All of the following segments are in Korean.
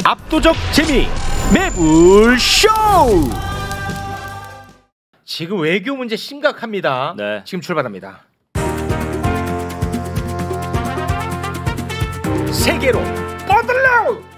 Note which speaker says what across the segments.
Speaker 1: 압도적 재미 매불쇼. 지금 외교 문제 심각합니다.
Speaker 2: 네.
Speaker 1: 지금 출발합니다. 세계로 뻗을래요.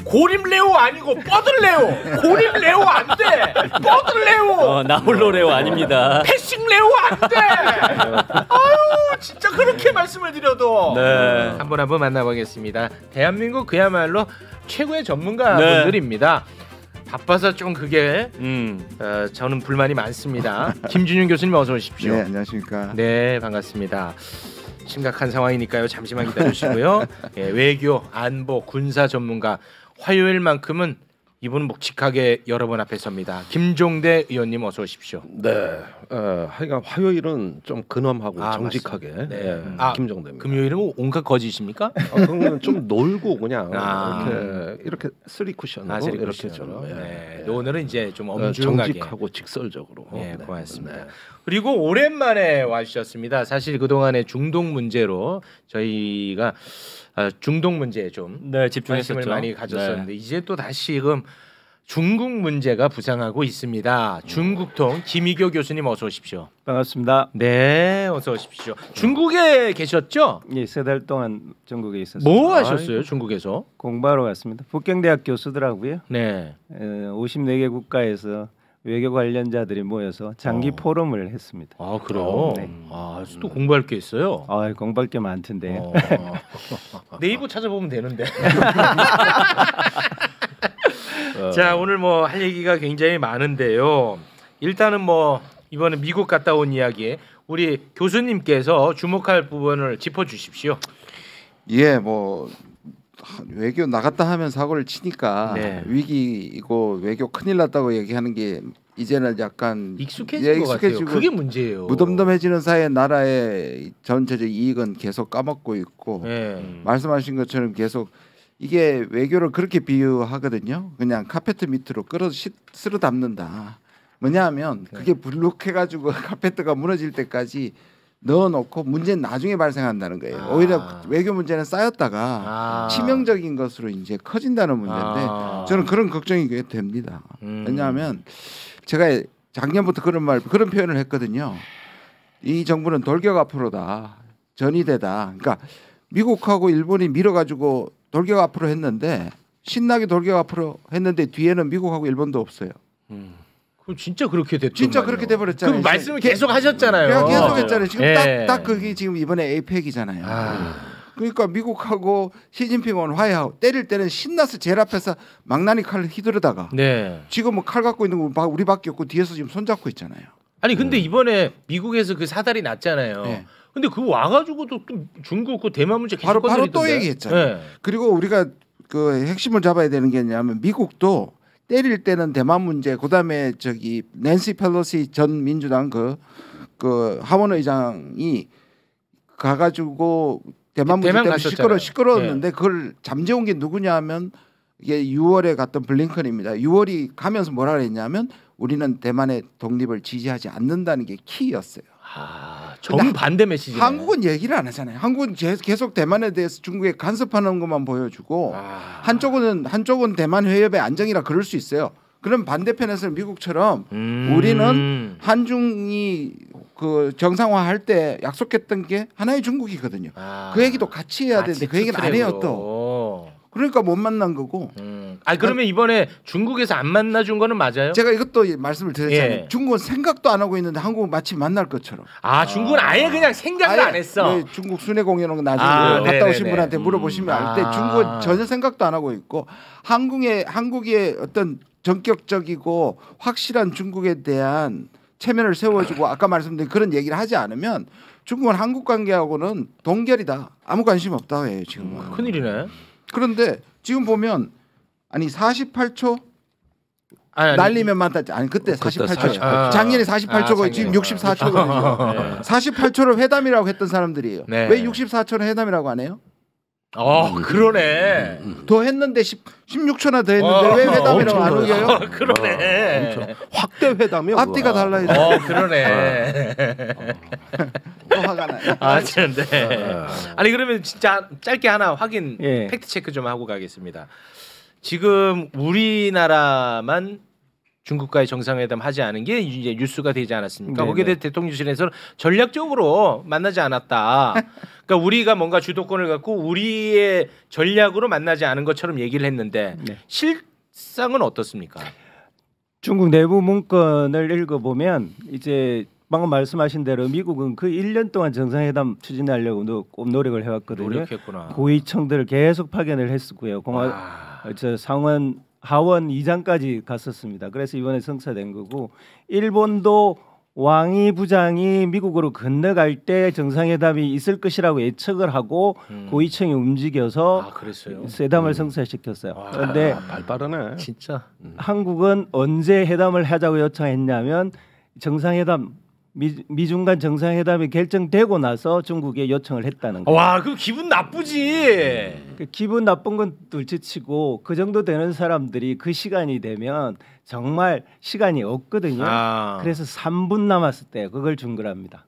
Speaker 1: 고림레오 아니고 뻗을래요. 고림레오 안 돼. 뻗을래요.
Speaker 2: 나홀로레오 아닙니다.
Speaker 1: 패싱레오 안 돼. 아유 진짜 그렇게 말씀을 드려도
Speaker 2: 네.
Speaker 1: 한번 만나보겠습니다. 대한민국 그야말로 최고의 전문가분들입니다. 바빠서 좀 그게 저는 불만이 많습니다. 김준윤 교수님 어서 오십시오.
Speaker 3: 네, 안녕하십니까.
Speaker 1: 네, 반갑습니다. 심각한 상황이니까요. 잠시만 기다려주시고요. 예, 외교, 안보, 군사 전문가 화요일만큼은 이분은 묵직하게 여러분 앞에 섭니다. 김종대 의원님 어서 오십시오.
Speaker 4: 네, 하여간 화요일은 좀 근엄하고 정직하게
Speaker 1: 네.
Speaker 4: 김종대입니다.
Speaker 1: 금요일은 온갖 거짓입니까?
Speaker 4: 그러면 좀 놀고 그냥 이렇게 쓰리 쿠션으로
Speaker 1: 쓰리
Speaker 4: 이렇게
Speaker 1: 쿠션으로.
Speaker 4: 좀
Speaker 1: 네. 오늘은 이제 좀 엄중하게
Speaker 4: 정직하고 직설적으로.
Speaker 1: 네, 고맙습니다.
Speaker 4: 네.
Speaker 1: 그리고 오랜만에 와주셨습니다. 사실 그동안의 중동 문제로 저희가 중동 문제에 좀
Speaker 2: 집중했었죠.
Speaker 1: 관심을 많이 가졌었는데 이제 또 다시금 중국 문제가 부상하고 있습니다. 중국통 김희교 교수님 어서 오십시오.
Speaker 5: 반갑습니다.
Speaker 1: 네, 어서 오십시오. 중국에 계셨죠?
Speaker 5: 예, 3달 동안 중국에 있었습니다.
Speaker 1: 뭐 하셨어요, 중국에서?
Speaker 5: 공부하러 갔습니다. 북경대학 교수들하고요.
Speaker 1: 네.
Speaker 5: 54개 국가에서 외교 관련자들이 모여서 장기 포럼을 했습니다.
Speaker 1: 아, 그래요?
Speaker 5: 네.
Speaker 1: 아, 또 공부할 게 있어요?
Speaker 5: 공부할 게 많던데.
Speaker 1: 네이버 찾아보면 되는데. 자, 오늘 뭐 할 얘기가 굉장히 많은데요. 일단은 뭐 이번에 미국 갔다 온 이야기 우리 교수님께서 주목할 부분을 짚어주십시오.
Speaker 3: 예, 뭐 외교 나갔다 하면 사고를 치니까
Speaker 1: 네.
Speaker 3: 위기이고 외교 큰일 났다고 얘기하는 게 이제는 약간
Speaker 1: 익숙해진 것 같아요. 그게 문제예요.
Speaker 3: 무덤덤해지는 사이에 나라의 전체적 이익은 계속 까먹고 있고 말씀하신 것처럼 계속 이게 외교를 그렇게 비유하거든요. 그냥 카페트 밑으로 끌어 쓸어 담는다. 뭐냐하면 그게 불룩해가지고 카페트가 무너질 때까지 넣어놓고 문제는 나중에 발생한다는 거예요. 오히려 외교 문제는 쌓였다가 치명적인 것으로 이제 커진다는 문제인데 저는 그런 걱정이 됩니다. 왜냐하면 제가 작년부터 그런 표현을 했거든요. 이 정부는 돌격 앞으로다. 전이대다. 그러니까 미국하고 일본이 밀어가지고 돌격 앞으로 했는데 신나게 돌격 앞으로 했는데 뒤에는 미국하고 일본도 없어요.
Speaker 1: 그럼 진짜 그렇게 됐죠.
Speaker 3: 진짜 그렇게 돼버렸잖아요.
Speaker 1: 그 말씀을 계속 하셨잖아요.
Speaker 3: 계속했잖아요. 지금 딱 그게 지금 이번에 에이펙이잖아요. 그러니까 미국하고 시진핑은 화해하고 때릴 때는 신나서 제일 앞에서 망나니 칼을 휘두르다가 지금 뭐 칼 갖고 있는 거 우리밖에 없고 뒤에서 지금 손잡고 있잖아요.
Speaker 1: 아니 근데 이번에 미국에서 그 사달이 났잖아요. 근데 그거 와가지고도 또 중국 그 대만 문제 계속
Speaker 3: 바로 또 얘기했잖아요. 그리고 우리가 그 핵심을 잡아야 되는 게 뭐냐면 미국도 때릴 때는 대만 문제, 그다음에 저기 낸시 펠로시 전 민주당 그 하원 의장이 가가지고 대만 문제 때문에 시끄러웠는데 그걸 잠재운 게 누구냐면 이게 6월에 갔던 블링컨입니다. 6월이 가면서 뭐라 그랬냐면 우리는 대만의 독립을 지지하지 않는다는 게 키였어요.
Speaker 1: 정반대 메시지.
Speaker 3: 한국은 얘기를 안 하잖아요. 한국은 계속 대만에 대해서 중국에 간섭하는 것만 보여주고 한쪽은 대만 회협의 안정이라 그럴 수 있어요. 그럼 반대편에서는 미국처럼 우리는 한중이 그 정상화할 때 약속했던 게 하나의 중국이거든요. 그 얘기도 같이 해야 되는데 그 얘기는 안 해요 또. 그러니까 못 만난 거고.
Speaker 1: 그러면 이번에 중국에서 안 만나준 거는 맞아요?
Speaker 3: 제가 이것도 말씀을 드렸잖아요. 중국은 생각도 안 하고 있는데 한국은 마치 만날 것처럼.
Speaker 1: 중국은 아예 그냥 생각도 안 했어.
Speaker 3: 중국 순회 공연은 나중에 갔다 오신 분한테 물어보시면 알 때 중국은 전혀 생각도 안 하고 있고 한국의 어떤 전격적이고 확실한 중국에 대한 체면을 세워주고 아까 말씀드린 그런 얘기를 하지 않으면 중국은 한국 관계하고는 동결이다. 아무 관심 없다 해요 지금은.
Speaker 1: 큰일이네.
Speaker 3: 그런데 지금 보면 아니 48초 날리면 많다. 아니 그때 48초. 작년에 48초고 지금 64초거든요. 48초를 회담이라고 했던 사람들이에요. 왜 64초를 회담이라고 안 해요?
Speaker 1: 그러네.
Speaker 3: 더 했는데 16초나 더 했는데 왜 회담이라고 안 우겨요?
Speaker 1: 그러네.
Speaker 4: 확대 회담이요.
Speaker 3: 앞뒤가 달라요.
Speaker 1: 그러네.
Speaker 3: 화가 나요.
Speaker 1: 네. 아니 그러면 진짜 짧게 하나 확인 팩트 체크 좀 하고 가겠습니다. 지금 우리나라만 중국과의 정상회담 하지 않은 게 이제 뉴스가 되지 않았습니까? 거기에 대해 대통령실에서는 전략적으로 만나지 않았다. 그러니까 우리가 뭔가 주도권을 갖고 우리의 전략으로 만나지 않은 것처럼 얘기를 했는데 실상은 어떻습니까?
Speaker 5: 중국 내부 문건을 읽어보면 이제 방금 말씀하신 대로 미국은 그 1년 동안 정상회담 추진하려고 노력을 해왔거든요.
Speaker 1: 노력했구나.
Speaker 5: 고위청들을 계속 파견을 했었고요. 상원 하원 이장까지 갔었습니다. 그래서 이번에 성사된 거고 일본도 왕이 부장이 미국으로 건너갈 때 정상회담이 있을 것이라고 예측을 하고 고위청이 움직여서 회담을 성사시켰어요. 그런데
Speaker 4: 발빠르네.
Speaker 1: 진짜.
Speaker 5: 한국은 언제 회담을 하자고 요청했냐면 정상회담 미중 간 정상회담이 결정되고 나서 중국에 요청을 했다는 거예요.
Speaker 1: 와, 그 기분 나쁘지.
Speaker 5: 기분 나쁜 건 둘째치고 그 정도 되는 사람들이 그 시간이 되면 정말 시간이 없거든요. 그래서 3분 남았을 때 그걸 준 거랍니다.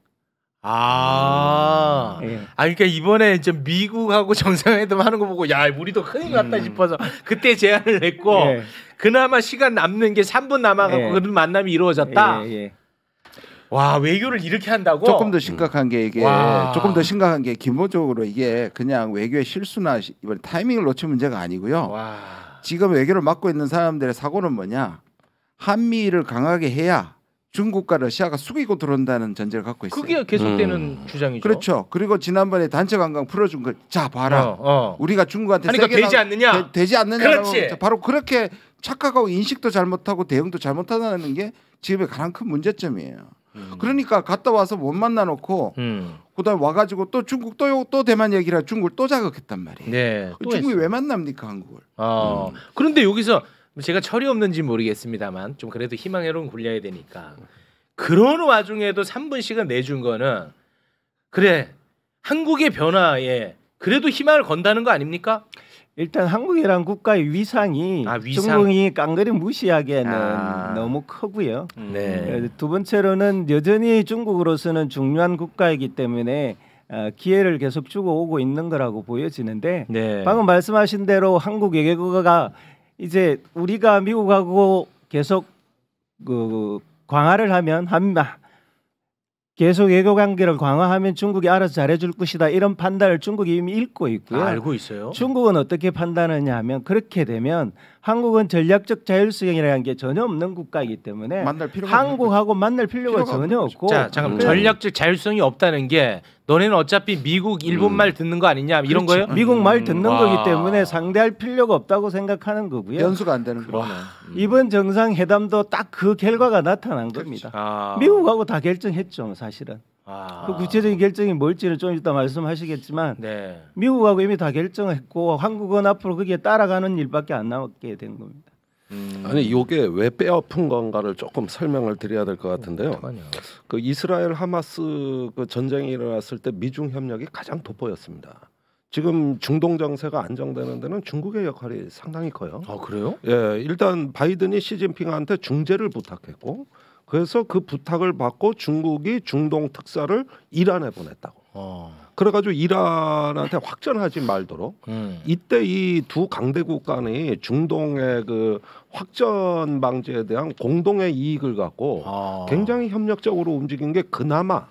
Speaker 1: 그러니까 이번에 이제 미국하고 정상회담 하는 거 보고 야, 우리도 큰일 났다 싶어서 그때 제안을 했고 그나마 시간 남는 게 3분 남아갖고 그 만남이 이루어졌다. 와, 외교를 이렇게 한다고?
Speaker 3: 조금 더 심각한 게 이게 조금 더 심각한 게 기본적으로 이게 그냥 외교의 실수나 이번 타이밍을 놓친 문제가 아니고요. 지금 외교를 맡고 있는 사람들의 사고는 뭐냐? 한미를 강하게 해야 중국과 러시아가 숙이고 들어온다는 전제를 갖고 있어요.
Speaker 1: 그게 계속되는 주장이죠.
Speaker 3: 그렇죠. 그리고 지난번에 단체 관광 풀어준 걸 자 봐라. 우리가 중국한테
Speaker 1: 그러니까 되지 않느냐?
Speaker 3: 되지 않느냐라고 바로 그렇게 착각하고 인식도 잘못하고 대응도 잘못하다는 게 지금의 가장 큰 문제점이에요. 그러니까 갔다 와서 못 만나놓고 그다음 와가지고 또 중국 또 대만 얘기를 하고 중국을 또 자극했단 말이에요.
Speaker 1: 네, 또
Speaker 3: 중국이 왜 만납니까 한국을?
Speaker 1: 그런데 여기서 제가 철이 없는지 모르겠습니다만 좀 그래도 희망 여론 굴려야 되니까 그런 와중에도 3분 시간 내준 거는 그래 한국의 변화에 그래도 희망을 건다는 거 아닙니까?
Speaker 5: 일단 한국이란 국가의 위상이 중국이 깡그리 무시하기에는 너무 크고요. 두 번째로는 여전히 중국으로서는 중요한 국가이기 때문에 기회를 계속 주고 오고 있는 거라고 보여지는데 방금 말씀하신 대로 한국 외교가 이제 우리가 미국하고 계속 그 강화를 하면 계속 외교 관계를 강화하면 중국이 알아서 잘해줄 것이다 이런 판단을 중국이 이미 읽고 있고요.
Speaker 1: 알고 있어요.
Speaker 5: 중국은 어떻게 판단하냐 하면 그렇게 되면 한국은 전략적 자율성이라는 게 전혀 없는 국가이기 때문에 한국하고 만날 필요가 전혀 없고.
Speaker 1: 자, 잠깐 전략적 자율성이 없다는 게 너네는 어차피 미국 일본 말 듣는 거 아니냐 이런 거예요?
Speaker 5: 미국 말 듣는 거기 때문에 상대할 필요가 없다고 생각하는 거고요.
Speaker 3: 연수가 안 되는 거네.
Speaker 5: 이번 정상회담도 딱 그 결과가 나타난 겁니다. 미국하고 다 결정했죠, 사실은. 그 구체적인 결정이 뭘지는 좀 이따 말씀하시겠지만 미국하고 이미 다 결정했고 한국은 앞으로 거기에 따라가는 일밖에 안 남게 된 겁니다.
Speaker 4: 아니 이게 왜 뼈아픈 건가를 조금 설명을 드려야 될 것 같은데요. 그 이스라엘 하마스 그 전쟁이 일어났을 때 미중 협력이 가장 돋보였습니다. 지금 중동 정세가 안정되는 데는 중국의 역할이 상당히 커요.
Speaker 1: 그래요?
Speaker 4: 예, 일단 바이든이 시진핑한테 중재를 부탁했고 그래서 그 부탁을 받고 중국이 중동 특사를 이란에 보냈다고. 그래가지고 이란한테 확전하지 말도록 이때 이 두 강대국 간의 중동의 그 확전 방지에 대한 공동의 이익을 갖고 굉장히 협력적으로 움직인 게 그나마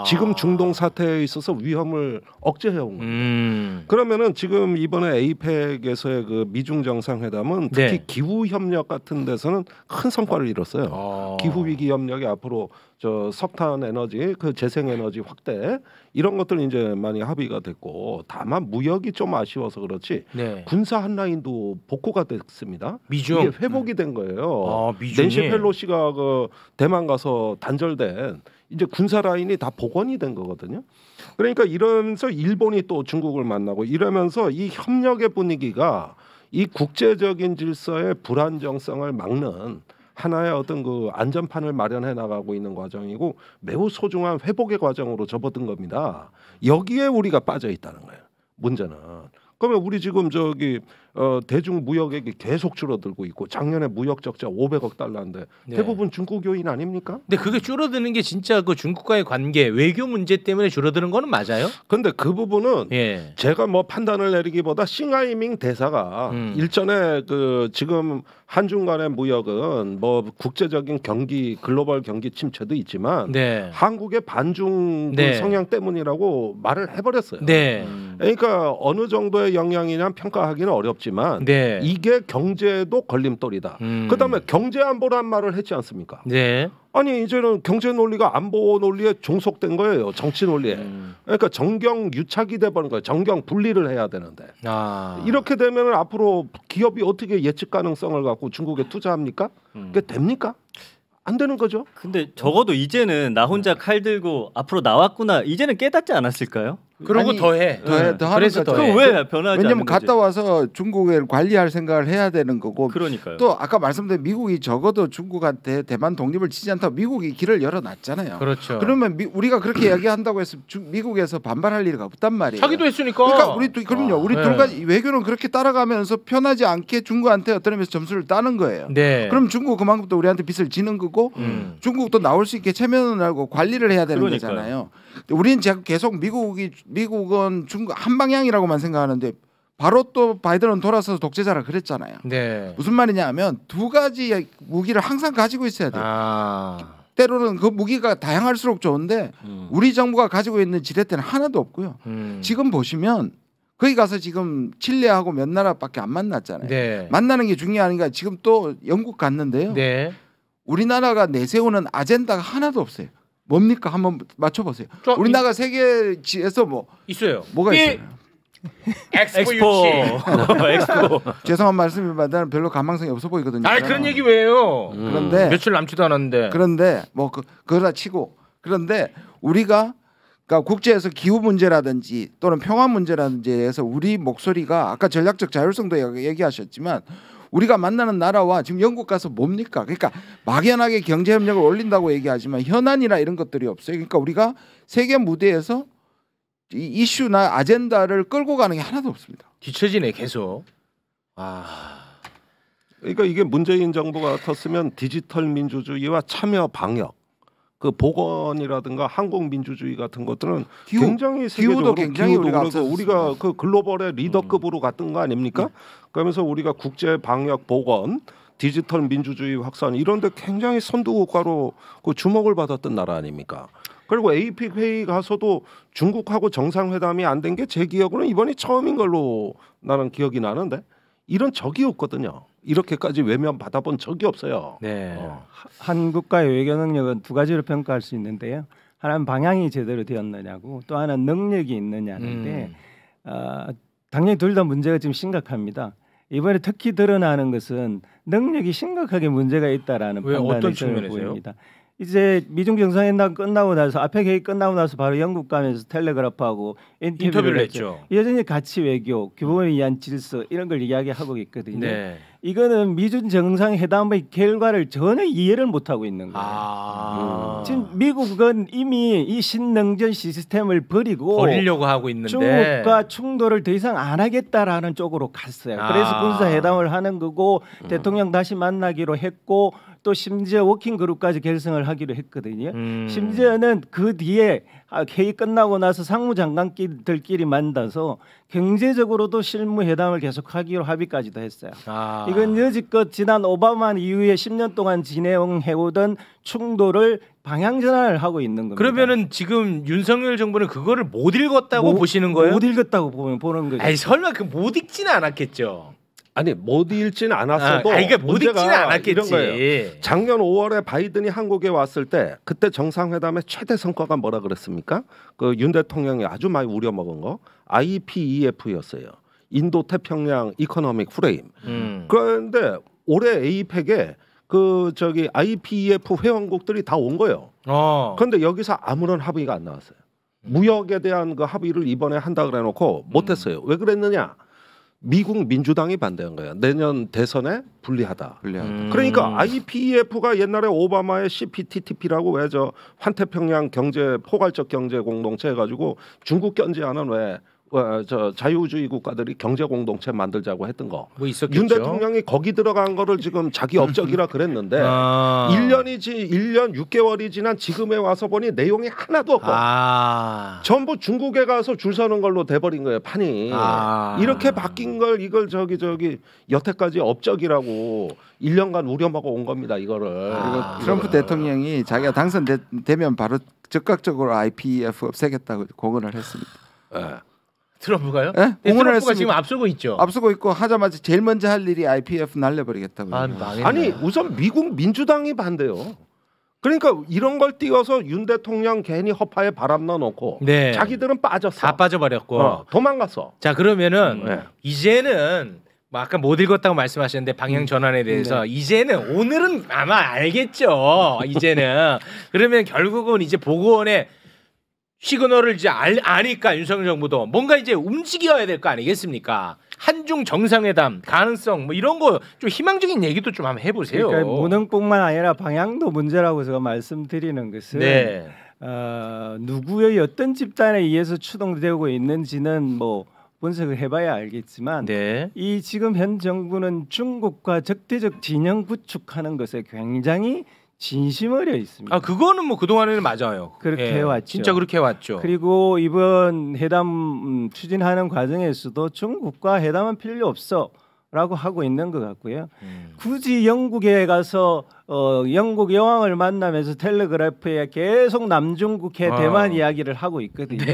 Speaker 4: 지금 중동 사태에 있어서 위험을 억제해온 겁니다. 그러면은 지금 이번에 에이펙에서의 그 미중 정상회담은 특히 기후 협력 같은 데서는 큰 성과를 이뤘어요. 기후 위기 협력이 앞으로 저 석탄 에너지, 그 재생 에너지 확대 이런 것들 이제 많이 합의가 됐고 다만 무역이 좀 아쉬워서 그렇지 군사 한 라인도 복구가 됐습니다.
Speaker 1: 미중
Speaker 4: 이게 회복이 된 거예요. 낸시 펠로시가 그 대만 가서 단절된 이제 군사 라인이 다 복원이 된 거거든요. 그러니까 이러면서 일본이 또 중국을 만나고 이러면서 이 협력의 분위기가 이 국제적인 질서의 불안정성을 막는 하나의 어떤 그 안전판을 마련해 나가고 있는 과정이고 매우 소중한 회복의 과정으로 접어든 겁니다. 여기에 우리가 빠져 있다는 거예요. 문제는 그러면 우리 지금 저기 대중 무역액이 계속 줄어들고 있고 작년에 무역 적자 500억 달러인데 네. 대부분 중국 요인 아닙니까?
Speaker 1: 근데 그게 줄어드는 게 진짜 그 중국과의 관계 외교 문제 때문에 줄어드는 거는 맞아요?
Speaker 4: 근데 그 부분은 예. 제가 뭐 판단을 내리기보다 싱하이밍 대사가 일전에 그 지금 한중 간의 무역은 뭐 국제적인 경기 글로벌 경기 침체도 있지만 네. 한국의 반중 네. 성향 때문이라고 말을 해버렸어요. 네. 그러니까 어느 정도의 영향이냐 평가하기는 어렵지만 네. 이게 경제도 걸림돌이다. 그다음에 경제 안보란 말을 했지 않습니까? 네. 아니 이제는 경제 논리가 안보 논리에 종속된 거예요. 정치 논리에. 그러니까 정경 유착이 돼버린 거예요. 정경 분리를 해야 되는데 이렇게 되면 앞으로 기업이 어떻게 예측 가능성을 갖고 중국에 투자합니까? 그게 됩니까? 안 되는 거죠.
Speaker 2: 근데 적어도 이제는 나 혼자 칼 들고 앞으로 나왔구나. 이제는 깨닫지 않았을까요?
Speaker 1: 그러고 더해.
Speaker 2: 그래서 더해. 왜 변하지?
Speaker 3: 왜냐면 갔다 와서 중국을 관리할 생각을 해야 되는 거고.
Speaker 2: 그러니까요.
Speaker 3: 또 아까 말씀드린 미국이 적어도 중국한테 대만 독립을 지지 않다고 미국이 길을 열어놨잖아요.
Speaker 1: 그렇죠.
Speaker 3: 그러면 우리가 그렇게 이야기한다고 해서 미국에서 반발할 일이 없단 말이에요.
Speaker 1: 자기도 했으니까.
Speaker 3: 그러니까 우리 둘 가지 외교는 그렇게 따라가면서 편하지 않게 중국한테 어떤 의미에서 점수를 따는 거예요. 네. 그럼 중국 그만큼 또 우리한테 빚을 지는 거고 중국도 나올 수 있게 체면을 하고 관리를 해야 되는 그러니까요. 거잖아요. 우리는 계속 미국은 중국 한 방향이라고만 생각하는데 바로 또 바이든은 돌아서서 독재자라 그랬잖아요. 네. 무슨 말이냐면 두 가지 무기를 항상 가지고 있어야 돼요. 때로는 그 무기가 다양할수록 좋은데 우리 정부가 가지고 있는 지렛대는 하나도 없고요. 지금 보시면 거기 가서 지금 칠레하고 몇 나라밖에 안 만났잖아요. 네. 만나는 게 중요하니까 지금 또 영국 갔는데요. 네. 우리나라가 내세우는 아젠다가 하나도 없어요. 뭡니까? 한번 맞춰보세요. 우리나라 세계지에서 뭐
Speaker 1: 있어요.
Speaker 3: 뭐가 있어요?
Speaker 1: 엑스포.
Speaker 3: 죄송한 말씀이지만 나는 별로 가망성이 없어 보이거든요.
Speaker 1: 아 그런 얘기 왜요?
Speaker 3: 그런데
Speaker 1: 며칠 남지도 않았는데.
Speaker 3: 그런데 뭐 그거다 치고 그런데 우리가 그러니까 국제에서 기후 문제라든지 또는 평화 문제라든지에서 우리 목소리가 아까 전략적 자율성도 얘기하셨지만. 우리가 만나는 나라와 지금 영국 가서 뭡니까? 그러니까 막연하게 경제 협력을 올린다고 얘기하지만 현안이나 이런 것들이 없어요. 그러니까 우리가 세계 무대에서 이 이슈나 아젠다를 끌고 가는 게 하나도 없습니다.
Speaker 1: 뒤처지네 계속.
Speaker 4: 그러니까 이게 문재인 정부가 텄으면 디지털 민주주의와 참여 방역, 그 보건이라든가 한국 민주주의 같은 것들은 굉장히 세계적으로
Speaker 3: 굉장히
Speaker 4: 우리가 그 글로벌의 리더급으로 갔던 거 아닙니까? 그러면서 우리가 국제 방역 보건, 디지털 민주주의 확산 이런 데 굉장히 선두 국가로 그 주목을 받았던 나라 아닙니까? 그리고 APEC 회의 가서도 중국하고 정상회담이 안 된 게 제 기억으로는 이번이 처음인 걸로 나는 기억이 나는데 이런 적이 없거든요. 이렇게까지 외면 받아본 적이 없어요. 네.
Speaker 5: 한국과의 외교 능력은 두 가지로 평가할 수 있는데요. 하나는 방향이 제대로 되었느냐고, 또 하나는 능력이 있느냐인데 당연히 둘 다 문제가 지금 심각합니다. 이번에 특히 드러나는 것은 능력이 심각하게 문제가 있다라는 판단이 저는 보입니다. 이제 미중 정상회담 끝나고 나서 아펙 회의 끝나고 나서 바로 영국 가면서 텔레그래프하고 인터뷰를 했죠. 여전히 가치 외교, 규범에 의한 질서 이런 걸 이야기하고 있거든요. 네. 이거는 미중 정상회담의 결과를 전혀 이해를 못하고 있는 거예요. 지금 미국은 이미 이 신능전 시스템을 버리려고
Speaker 1: 하고 있는데
Speaker 5: 중국과 충돌을 더 이상 안 하겠다라는 쪽으로 갔어요. 그래서 군사회담을 하는 거고 대통령 다시 만나기로 했고 또 심지어 워킹그룹까지 결성을 하기로 했거든요. 심지어는 그 뒤에 회의 끝나고 나서 상무장관들끼리 만나서 경제적으로도 실무회담을 계속하기로 합의까지도 했어요. 이건 여지껏 지난 오바마 이후에 10년 동안 진행해오던 충돌을 방향 전환을 하고 있는 겁니다.
Speaker 1: 그러면은 지금 윤석열 정부는 그거를 못 읽었다고 보시는 거예요?
Speaker 5: 못 읽었다고 보는 거죠.
Speaker 1: 아니 설마 그 못 읽지는 않았겠죠.
Speaker 4: 아니 못 읽지는 않았어도
Speaker 1: 그러니까 못 읽지는 않았겠지.
Speaker 4: 이런 거예요. 작년 5월에 바이든이 한국에 왔을 때 그때 정상회담의 최대 성과가 뭐라 그랬습니까? 그 윤 대통령이 아주 많이 우려먹은 거 IPEF였어요. 인도 태평양 이코노믹 프레임. 그런데 올해 APEC에 그 저기 IPEF 회원국들이 다 온 거예요. 그런데 여기서 아무런 합의가 안 나왔어요. 무역에 대한 그 합의를 이번에 한다 그래놓고 못했어요. 왜 그랬느냐? 미국 민주당이 반대한 거야. 내년 대선에 불리하다. 그러니까 IPEF가 옛날에 오바마의 CPTPP라고 왜 저 환태평양 경제 포괄적 경제 공동체 해가지고 중국 견제하는 왜 저 자유주의 국가들이 경제 공동체 만들자고 했던 거.
Speaker 1: 뭐 있었겠죠.
Speaker 4: 윤 대통령이 거기 들어간 거를 지금 자기 업적이라 그랬는데 1년 6개월이 지난 지금에 와서 보니 내용이 하나도 없고 전부 중국에 가서 줄 서는 걸로 돼버린 거예요, 판이. 이렇게 바뀐 걸 이걸 저기 여태까지 업적이라고 1년간 우려먹어 온 겁니다, 이거를.
Speaker 3: 그리고 트럼프 대통령이 자기가 당선되면 바로 적극적으로 IPEF 없애겠다고 공언을 했습니다.
Speaker 1: 트럼프가요?
Speaker 3: 네? 공언을 했습니다.
Speaker 1: 지금 앞서고 있죠.
Speaker 3: 앞서고 있고 하자마자 제일 먼저 할 일이 IPEF 날려버리겠다고.
Speaker 4: 아니 우선 미국 민주당이 반대요. 그러니까 이런 걸 띄워서 윤 대통령 괜히 허파에 바람 넣어놓고 자기들은 빠졌어.
Speaker 1: 다 빠져버렸고
Speaker 4: 도망갔어.
Speaker 1: 자 그러면은 이제는 뭐 아까 못 읽었다고 말씀하셨는데 방향 전환에 대해서 이제는 오늘은 아마 알겠죠. 이제는 그러면 결국은 이제 보고원에 시그널을 이제 아니까 윤석열 정부도 뭔가 이제 움직여야 될 거 아니겠습니까? 한중 정상회담 가능성 뭐 이런 거 좀 희망적인 얘기도 좀 한번 해보세요.
Speaker 5: 그러니까 무능뿐만 아니라 방향도 문제라고 제가 말씀드리는 것은 누구의 어떤 집단에 의해서 추동되고 있는지는 뭐 분석을 해봐야 알겠지만 이 지금 현 정부는 중국과 적대적 진영 구축하는 것에 굉장히 진심어려 있습니다.
Speaker 1: 그거는 뭐 그동안에는 맞아요.
Speaker 5: 그렇게 해왔죠.
Speaker 1: 진짜 그렇게 해왔죠.
Speaker 5: 그리고 이번 회담 추진하는 과정에서도 중국과 회담은 필요 없어라고 하고 있는 것 같고요. 굳이 영국에 가서 영국 여왕을 만나면서 텔레그래프에 계속 남중국 대만 이야기를 하고 있거든요.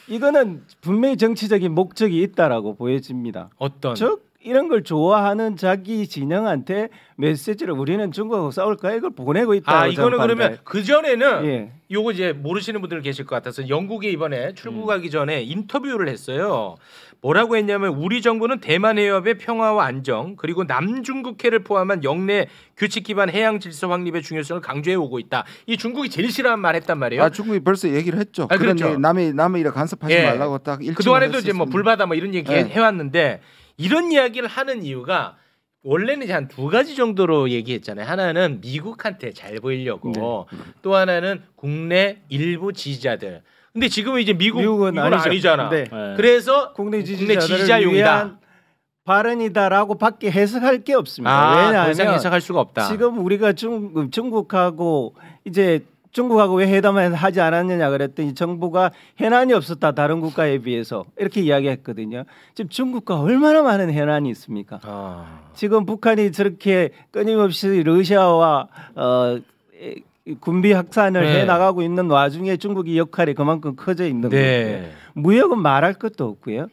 Speaker 5: 이거는 분명히 정치적인 목적이 있다라고 보여집니다.
Speaker 1: 어떤?
Speaker 5: 즉 이런 걸 좋아하는 자기 진영한테 메시지를 우리는 중국하고 싸울까 이걸 보내고 있다.
Speaker 1: 이거는 그러면 그 전에는 요거 이제 모르시는 분들 계실 것 같아서 영국에 이번에 출국하기 전에 인터뷰를 했어요. 뭐라고 했냐면 우리 정부는 대만 해협의 평화와 안정 그리고 남중국해를 포함한 영내 규칙 기반 해양 질서 확립의 중요성을 강조해 오고 있다. 이 중국이 제일 싫어하는 말 했단 말이에요.
Speaker 3: 중국이 벌써 얘기를 했죠.
Speaker 1: 그렇죠.
Speaker 3: 남의 일에 간섭하지 말라고 딱
Speaker 1: 그 동안에도 이제 뭐 불바다 뭐 이런 얘기 해왔는데. 이런 이야기를 하는 이유가 원래는 이제 한 두 가지 정도로 얘기했잖아요. 하나는 미국한테 잘 보이려고 또 하나는 국내 일부 지지자들. 근데 지금은 이제 미국은 아니잖아. 그래서 국내 지지자용이다.
Speaker 5: 발언이다라고 밖에 해석할 게 없습니다. 왜냐하면
Speaker 1: 더 이상 해석할 수가 없다.
Speaker 5: 지금 우리가 중국하고 이제 중국하고 왜 회담을 하지 않았느냐 그랬더니 정부가 해난이 없었다 다른 국가에 비해서 이렇게 이야기했거든요. 지금 중국과 얼마나 많은 해난이 있습니까? 지금 북한이 저렇게 끊임없이 러시아와 군비 확산을 해 나가고 있는 와중에 중국의 역할이 그만큼 커져 있는 거고요. 무역은 말할 것도 없고요.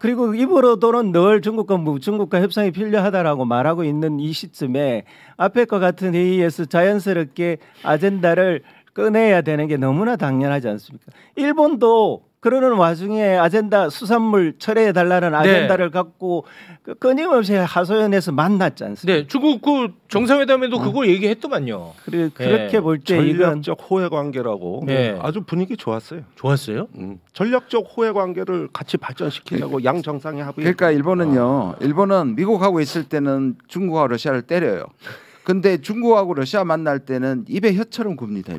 Speaker 5: 그리고 입으로도는 늘 중국과 협상이 필요하다라고 말하고 있는 이 시점에 아페과 같은 회의에서 자연스럽게 아젠다를 꺼내야 되는 게 너무나 당연하지 않습니까? 일본도 그러는 와중에 아젠다 수산물 철회해달라는 아젠다를 갖고 끊임없이 하소연해서 만났지 않습니까?
Speaker 1: 중국 그 정상회담에도 그걸 얘기했더만요.
Speaker 5: 그렇게 볼 때
Speaker 4: 전략적 호혜 관계라고 아주 분위기 좋았어요.
Speaker 1: 좋았어요?
Speaker 4: 전략적 호혜 관계를 같이 발전시키려고 양 정상이 합의.
Speaker 3: 그러니까 일본은 미국하고 있을 때는 중국하고 러시아를 때려요. 근데 중국하고 러시아 만날 때는 입에 혀처럼 굽니다.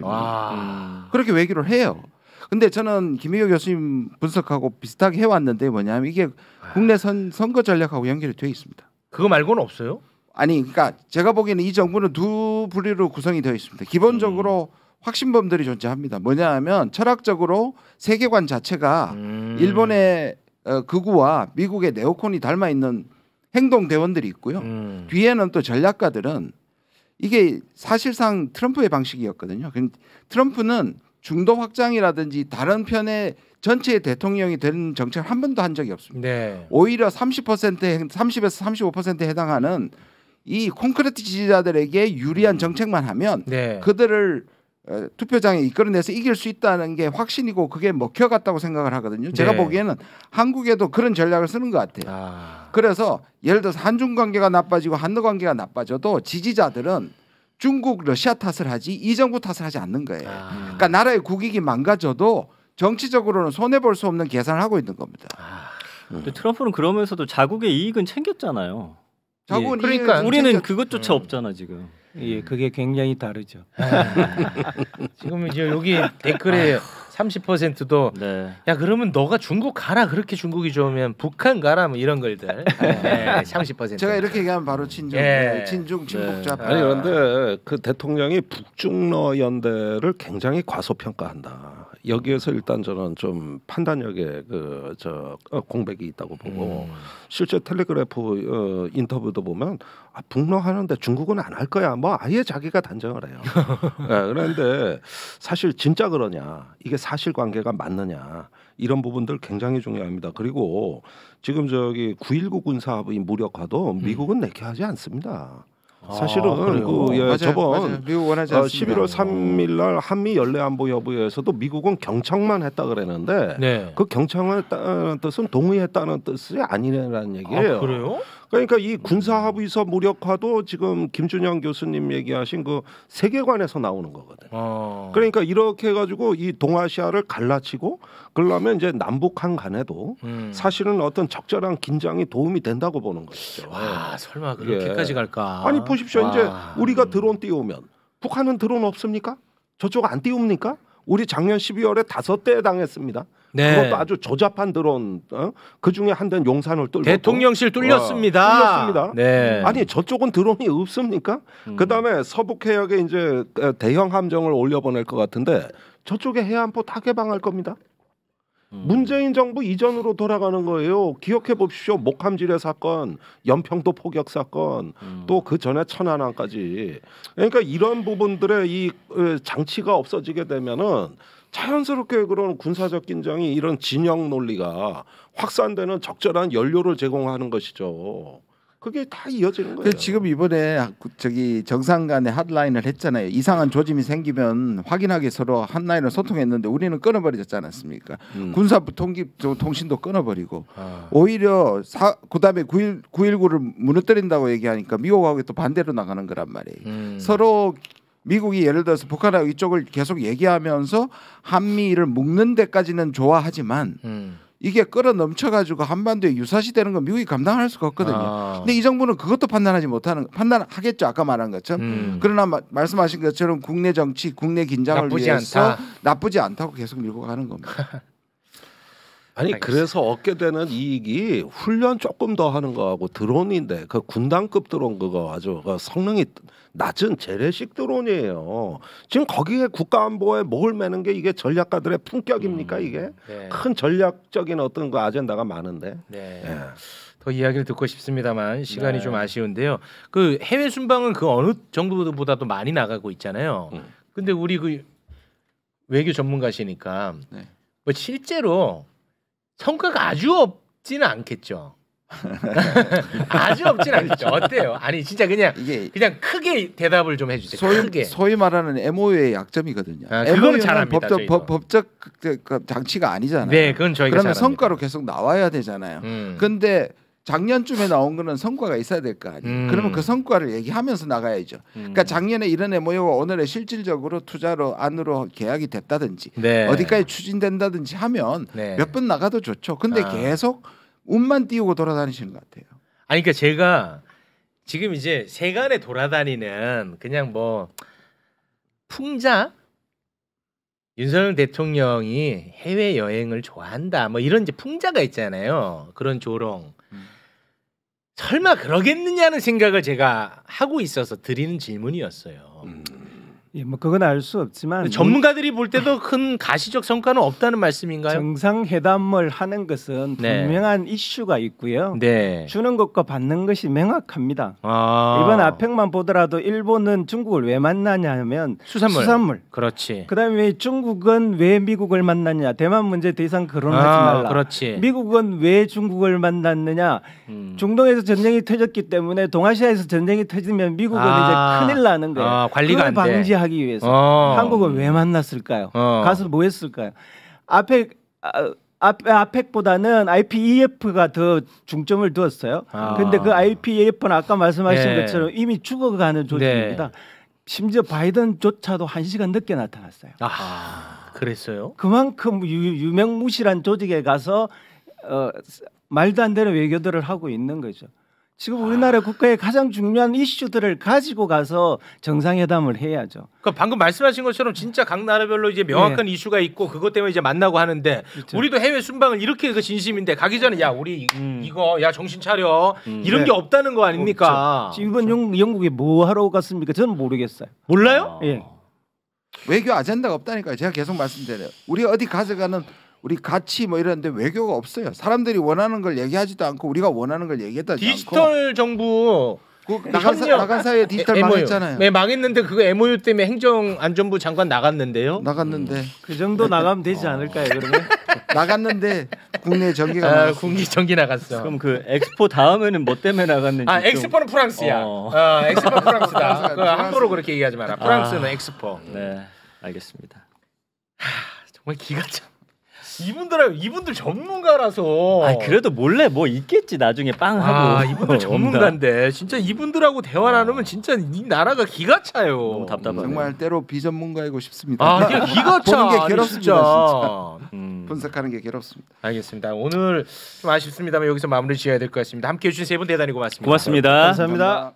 Speaker 3: 그렇게 외교를 해요. 근데 저는 김희교 교수님 분석하고 비슷하게 해왔는데 뭐냐면 이게 국내 선거 전략하고 연결이 돼 있습니다.
Speaker 1: 그거 말고는 없어요?
Speaker 3: 그러니까 제가 보기에는 이 정부는 두 부류로 구성이 되어 있습니다. 기본적으로 확신범들이 존재합니다. 뭐냐하면 철학적으로 세계관 자체가 일본의 극우와 미국의 네오콘이 닮아 있는 행동 대원들이 있고요. 뒤에는 또 전략가들은 이게 사실상 트럼프의 방식이었거든요. 트럼프는 중도 확장이라든지 다른 편의 전체의 대통령이 되는 정책을 한 번도 한 적이 없습니다. 오히려 30%에서 35%에 해당하는 이 콘크리트 지지자들에게 유리한 정책만 하면 그들을 투표장에 이끌어내서 이길 수 있다는 게 확신이고 그게 먹혀갔다고 생각을 하거든요. 제가 보기에는 한국에도 그런 전략을 쓰는 것 같아요. 그래서 예를 들어서 한중 관계가 나빠지고 한러 관계가 나빠져도 지지자들은 중국, 러시아 탓을 하지 이 정부 탓을 하지 않는 거예요. 그러니까 나라의 국익이 망가져도 정치적으로는 손해볼 수 없는 계산을 하고 있는 겁니다.
Speaker 2: 트럼프는 그러면서도 자국의 이익은 챙겼잖아요.
Speaker 1: 그러니까
Speaker 2: 우리는 그것조차 없잖아 지금.
Speaker 5: 그게 굉장히 다르죠.
Speaker 1: 지금 이제 여기 댓글에 30%도
Speaker 2: 네.
Speaker 1: 야 그러면 너가 중국 가라 그렇게 중국이 좋으면 북한 가라 뭐 이런 걸들. 네, 30%.
Speaker 3: 제가 이렇게 얘기하면 바로 친중,
Speaker 1: 예.
Speaker 3: 친중 친북좌파.
Speaker 4: 아니 그런데 그 대통령이 북중러 연대를 굉장히 과소평가한다. 여기에서 일단 저는 좀 판단력에 공백이 있다고 보고 실제 텔레그래프 인터뷰도 보면 북러 하는데 중국은 안 할 거야. 뭐 아예 자기가 단정을 해요. 네, 그런데 사실 진짜 그러냐? 이게 사실관계가 맞느냐? 이런 부분들 굉장히 중요합니다. 그리고 지금 저기 9.19 군사합의 무력화도 미국은 내키하지 않습니다. 사실은
Speaker 3: 맞아요.
Speaker 4: 저번
Speaker 3: 미국 원하지 않습니다.
Speaker 4: 11월 3일 날 한미 연례 안보 여부에서도 미국은 경청만 했다 그랬는데
Speaker 1: 네.
Speaker 4: 그 경청했다는 뜻은 동의했다는 뜻이 아니라는 얘기예요.
Speaker 1: 아, 그래요?
Speaker 4: 그러니까 이 군사합의서 무력화도 지금 김준영 교수님 얘기하신 그 세계관에서 나오는 거거든. 그러니까 이렇게 해가지고 이 동아시아를 갈라치고 그러려면 이제 남북한 간에도 사실은 어떤 적절한 긴장이 도움이 된다고 보는 것이죠.
Speaker 1: 와 설마 그렇게까지 갈까?
Speaker 4: 아니 보십시오.
Speaker 1: 와.
Speaker 4: 이제 우리가 드론 띄우면 북한은 드론 없습니까? 저쪽 안 띄웁니까? 우리 작년 12월에 5대 당했습니다.
Speaker 1: 네.
Speaker 4: 그것도 아주 조잡한 드론. 그 중에 한 대는 용산을 뚫고
Speaker 1: 대통령실 뚫렸습니다.
Speaker 4: 뚫렸습니다.
Speaker 1: 네.
Speaker 4: 아니 저쪽은 드론이 없습니까? 그다음에 서북 해역에 이제 대형 함정을 올려보낼 것 같은데 저쪽에 해안포 다 개방할 겁니다. 문재인 정부 이전으로 돌아가는 거예요. 기억해 보십시오. 목함지뢰 사건, 연평도 포격 사건, 또 그 전에 천안함까지. 그러니까 이런 부분들의 이 장치가 없어지게 되면은 자연스럽게 그런 군사적 긴장이 이런 진영 논리가 확산되는 적절한 연료를 제공하는 것이죠. 그게 다 이어지는 거예요.
Speaker 3: 지금 이번에 저기 정상 간에 핫라인을 했잖아요. 이상한 조짐이 생기면 확인하게 서로 핫라인을 소통했는데 우리는 끊어버리지 않았습니까? 군사부 통신도 끊어버리고 오히려 그다음에 9.19를 무너뜨린다고 얘기하니까 미국하고 또 반대로 나가는 거란 말이에요. 서로 미국이 예를 들어서 북한하고 이쪽을 계속 얘기하면서 한미를 묶는 데까지는 좋아하지만 이게 끌어 넘쳐가지고 한반도에 유사시 되는 건 미국이 감당할 수가 없거든요. 근데 이 정부는 그것도 판단하겠죠. 아까 말한 것처럼. 그러나 말씀하신 것처럼 국내 정치, 국내 긴장을
Speaker 1: 나쁘지
Speaker 3: 위해서
Speaker 1: 않다.
Speaker 3: 나쁘지 않다고 계속 밀고 가는 겁니다.
Speaker 4: 아니
Speaker 1: 알겠습니다.
Speaker 4: 그래서 얻게 되는 이익이 훈련 조금 더 하는 거하고 드론인데 그 군단급 드론 그거 아주 그 성능이 낮은 재래식 드론이에요. 지금 거기에 국가안보에 목을 매는 게 이게 전략가들의 품격입니까 이게?
Speaker 1: 네.
Speaker 4: 큰 전략적인 어떤 그 아젠다가 많은데.
Speaker 1: 네.
Speaker 4: 예.
Speaker 1: 더 이야기를 듣고 싶습니다만 시간이
Speaker 2: 네.
Speaker 1: 좀 아쉬운데요. 그 해외 순방은 그 어느 정도보다도 많이 나가고 있잖아요. 근데 우리 그 외교 전문가시니까
Speaker 3: 네.
Speaker 1: 뭐 실제로 성과가 아주 없지는 않겠죠. 아주 없진 않겠죠. 어때요? 아니 진짜 그냥 크게 대답을 좀 해주세요. 크게.
Speaker 3: 소위 말하는 MOU의 약점이거든요.
Speaker 1: 그거는 잘합니다.
Speaker 3: 법적 장치가 아니잖아요.
Speaker 1: 네, 그건 저희가
Speaker 3: 그러면
Speaker 1: 잘합니다.
Speaker 3: 성과로 계속 나와야 되잖아요. 근데 작년쯤에 나온 거는 성과가 있어야 될 거 아니에요. 그러면 그 성과를 얘기하면서 나가야죠. 그러니까 작년에 이런 MOU가 오늘의 실질적으로 투자로 안으로 계약이 됐다든지
Speaker 1: 네.
Speaker 3: 어디까지 추진된다든지 하면
Speaker 1: 네.
Speaker 3: 몇 번 나가도 좋죠. 근데 계속 운만 띄우고 돌아다니시는 것 같아요.
Speaker 1: 아니 그러니까 제가 지금 이제 세간에 돌아다니는 그냥 뭐 풍자 윤석열 대통령이 해외 여행을 좋아한다 뭐 이런 이제 풍자가 있잖아요. 그런 조롱. 설마 그러겠느냐는 생각을 제가 하고 있어서 드리는 질문이었어요.
Speaker 5: 예, 뭐 그건 알 수 없지만
Speaker 1: 전문가들이 볼 때도 큰 가시적 성과는 없다는 말씀인가요?
Speaker 5: 정상회담을 하는 것은
Speaker 1: 네.
Speaker 5: 분명한 이슈가 있고요.
Speaker 1: 네.
Speaker 5: 주는 것과 받는 것이 명확합니다.
Speaker 1: 아.
Speaker 5: 이번 아펙만 보더라도 일본은 중국을 왜 만나냐면 수산물.
Speaker 1: 그렇지.
Speaker 5: 그다음에 중국은 왜 미국을 만났냐? 대만 문제 더 이상 거론하지 말라.
Speaker 1: 그렇지.
Speaker 5: 미국은 왜 중국을 만났느냐? 중동에서 전쟁이 터졌기 때문에 동아시아에서 전쟁이 터지면 미국은 이제 큰일 나는 거예요.
Speaker 1: 관리가 안 돼.
Speaker 5: 그걸 방지하기 위해서 한국은 왜 만났을까요? 가서 뭐 했을까요? 아펙보다는 IPEF가 더 중점을 두었어요. 그런데 그 IPEF는 아까 말씀하신
Speaker 1: 네.
Speaker 5: 것처럼 이미 죽어가는 조직입니다.
Speaker 1: 네.
Speaker 5: 심지어 바이든조차도 1시간 늦게 나타났어요.
Speaker 1: 그랬어요?
Speaker 5: 그만큼 유명무실한 조직에 가서 말도 안 되는 외교들을 하고 있는 거죠. 지금 우리나라 국가의 가장 중요한 이슈들을 가지고 가서 정상회담을 해야죠.
Speaker 1: 그러니까 방금 말씀하신 것처럼 진짜 각 나라별로 이제 명확한 이슈가 있고 그것 때문에 이제 만나고 하는데
Speaker 5: 그렇죠.
Speaker 1: 우리도 해외 순방을 이렇게 그 진심인데 가기 전에 야 우리 이거 야 정신 차려 이런 게 없다는 거 아닙니까?
Speaker 5: 이번 영국에 뭐 하러 갔습니까? 저는 모르겠어요.
Speaker 1: 몰라요?
Speaker 5: 예.
Speaker 3: 외교 아젠다가 없다니까요. 제가 계속 말씀드려요. 우리 어디 가져가는 우리 가치 뭐 이런데 외교가 없어요. 사람들이 원하는 걸 얘기하지도 않고 우리가 원하는 걸 얘기하지 않고.
Speaker 1: 디지털 정부
Speaker 3: 나간 사이에 디지털 망했잖아요.
Speaker 1: 네, 망했는데 그거 MOU 때문에 행정안전부 장관 나갔는데요.
Speaker 3: 나갔는데
Speaker 5: 그 정도 나가면 되지 않을까요? 그러면
Speaker 3: 나갔는데 국내 전기가
Speaker 1: 국내 전기 나갔어.
Speaker 2: 그럼 그 엑스포 다음에는 뭐 때문에 나갔는지.
Speaker 1: 엑스포는 프랑스야. 엑스포 프랑스다. 함부로 그렇게 얘기하지 마라. 프랑스는 엑스포.
Speaker 2: 네, 알겠습니다.
Speaker 1: 정말 기가 참. 이분들 전문가라서.
Speaker 2: 그래도 몰래 뭐 있겠지 나중에 빵 하고.
Speaker 1: 이분들 전문가인데 진짜 이분들하고 대화 나누면 진짜 이 나라가 기가 차요.
Speaker 2: 너무 답답하네.
Speaker 3: 정말 때로 비전문가이고 싶습니다.
Speaker 1: 기가 차.
Speaker 3: 보는 게 괴롭습니다.
Speaker 1: 진짜.
Speaker 3: 분석하는 게 괴롭습니다.
Speaker 1: 알겠습니다. 오늘 좀 아쉽습니다만 여기서 마무리 지어야 될 것 같습니다. 함께해 주신 세 분 대단히 고맙습니다.
Speaker 2: 고맙습니다.
Speaker 5: 감사합니다.